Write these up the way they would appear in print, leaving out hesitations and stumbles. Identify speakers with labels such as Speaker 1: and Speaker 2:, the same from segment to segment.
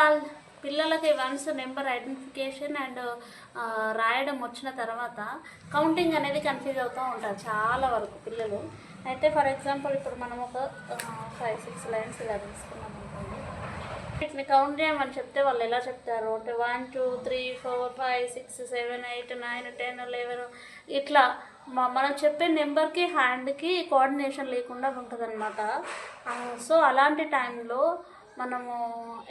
Speaker 1: All. పిల్లలకి once number identification and రాయడం వచ్చిన తర్వాత కౌంటింగ్ అనేది కన్ఫ్యూజ్ అవుతూ ఉంటారు చాలా వరకు పిల్లలు. అయితే ఫర్ ఎగ్జాంపుల్ ఇప్పుడు మనం ఒక 5-6 లైన్స్ ఇలా తీసుకున్నాం అనుకోండి. వీటిని కౌంట్ చేయమని చెప్తే వాళ్ళు ఎలా చెప్తారు అంటే 1 2 3 4 5 6 7 8 9 10 11 ఇట్లా మనం చెప్పే నెంబర్కి హ్యాండ్కి కోఆర్డినేషన్ లేకుండా ఉంటుంది అనమాట. సో అలాంటి టైంలో మనము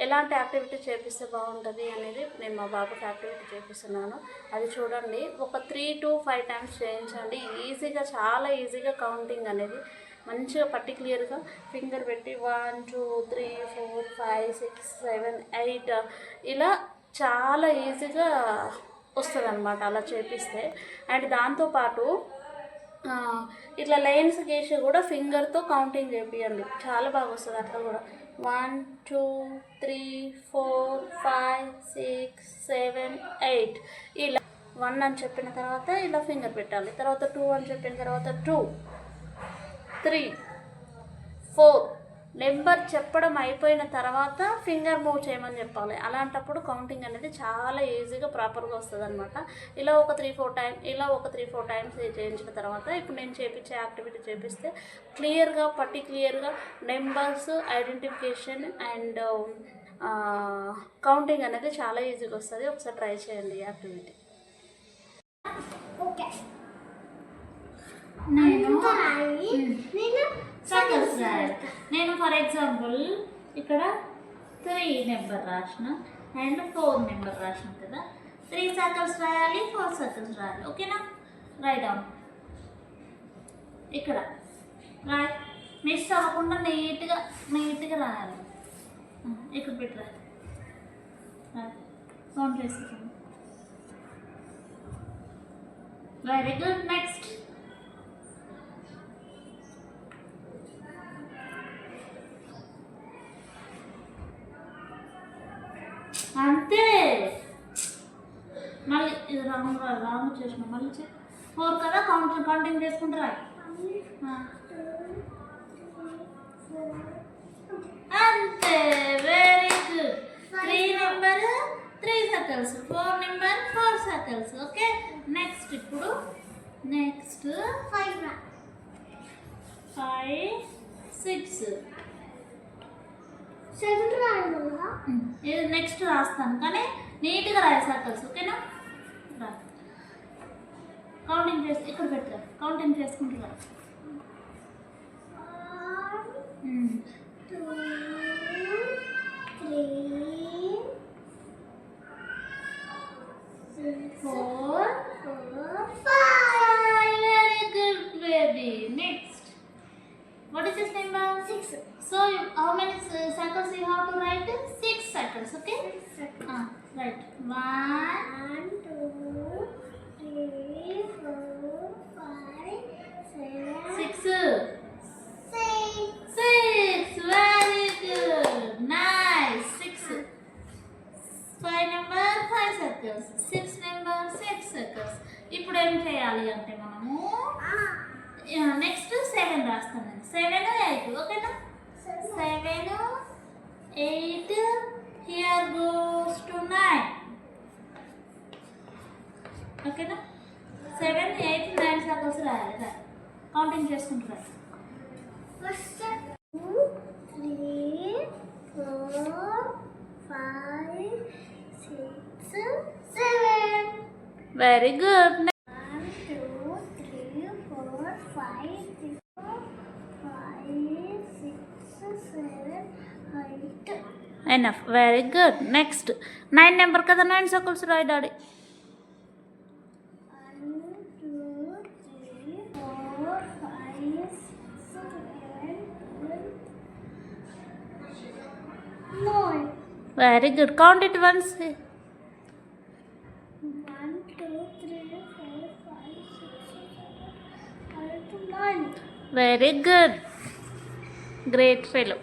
Speaker 1: ఎలాంటి యాక్టివిటీ చేపిస్తే బాగుంటుంది అనేది నేను మా బాబుకి యాక్టివిటీ చేపిస్తున్నాను. అది చూడండి. ఒక 3 to 5 టైమ్స్ చేయించండి. ఈజీగా, చాలా ఈజీగా కౌంటింగ్ అనేది మంచిగా పర్టిక్యులర్గా ఫింగర్ పెట్టి 1 2 3 4 5 6 7 8 ఇలా చాలా ఈజీగా వస్తుంది అనమాట అలా చేపిస్తే. అండ్ దాంతోపాటు ఇట్లా లైన్స్ గీసి కూడా ఫింగర్తో కౌంటింగ్ చేపియండి, చాలా బాగా వస్తుంది అట్లా కూడా. 1 2 3 4 5 6 7 8 ఇలా 1 అని చెప్పిన తర్వాత ఇలా ఫింగర్ పెట్టాలి. తర్వాత 2 అని చెప్పిన తర్వాత 2 3 4 నెంబర్ చెప్పడం అయిపోయిన తర్వాత ఫింగర్ మూవ్ చేయమని చెప్పాలి. అలాంటప్పుడు కౌంటింగ్ అనేది చాలా ఈజీగా ప్రాపర్గా వస్తుంది అనమాట. ఇలా ఒక 3-4 టైమ్స్ చేయించిన తర్వాత ఇప్పుడు నేను చేపించే యాక్టివిటీ చేపిస్తే క్లియర్గా పర్టిక్యులర్గా నెంబర్స్ ఐడెంటిఫికేషన్ అండ్ కౌంటింగ్ అనేది చాలా ఈజీగా వస్తుంది. ఒకసారి ట్రై చేయండి ఈ యాక్టివిటీ. నేను ఫర్ ఎగ్జాంపుల్ ఇక్కడ 3 నెంబర్ రాసిన అండ్ 4 నెంబర్ రాసిన కదా. 3 సర్కిల్స్ రాయాలి, 4 సర్కిల్స్ రాయాలి. ఓకేనా? Right down. ఇక్కడ రాయ్, మిస్ అవ్వకుండా నీట్గా రాయాలి. ఇక్కడ పెట్టరా, కౌంట్ చేసుకోండి. Very good. నెక్స్ట్ అంతే. మళ్ళీ ఇది రాంగ్ చేసిన మళ్ళీ 4 కదా, కౌంటింగ్ చేసుకుంటారా? అంతే. Very good. 3 number 3 circles, 4 number 4 circles. Okay. Next 5 6 7 రాయాలి. ఇది నెక్స్ట్ రాస్తాను కానీ నీట్గా రాయ సర్కిల్స్. ఓకేనా? కౌంటింగ్ చేసి ఇక్కడ పెట్టా, కౌంటింగ్ చేసుకుంటున్నా. 1 2 3 4 5. Very good, baby. Next, what is this number? 6. So how many circles you have to write? 6 circles. Okay. 6 circles. Right. 1 2 3 4 5 7 6. Very good. Nice. 6. 5 number 5 circles. 6 number 6 circles. ఇప్పుడు ఏం చేయాలి అంటే మనము నెక్స్ట్ 7 రాస్తాను. 7 8. ఓకేనా? 7 8 here goes to 9. ఓకేనా? 7 8 9 circles రాయాలి. Counting చేసుకుంటారు. 2 3 4 5 6 7. Very good. 1 2 3 4 5 6 7 8. Enough. Very good. Next 9 number కదా, 9 సర్కిల్స్ రాయి daddy. 1 2 3 4 5 6 7 8 9. Very good. Count it once. 1 2 3 4 5 6 7 8 9. Very good. Great fellow.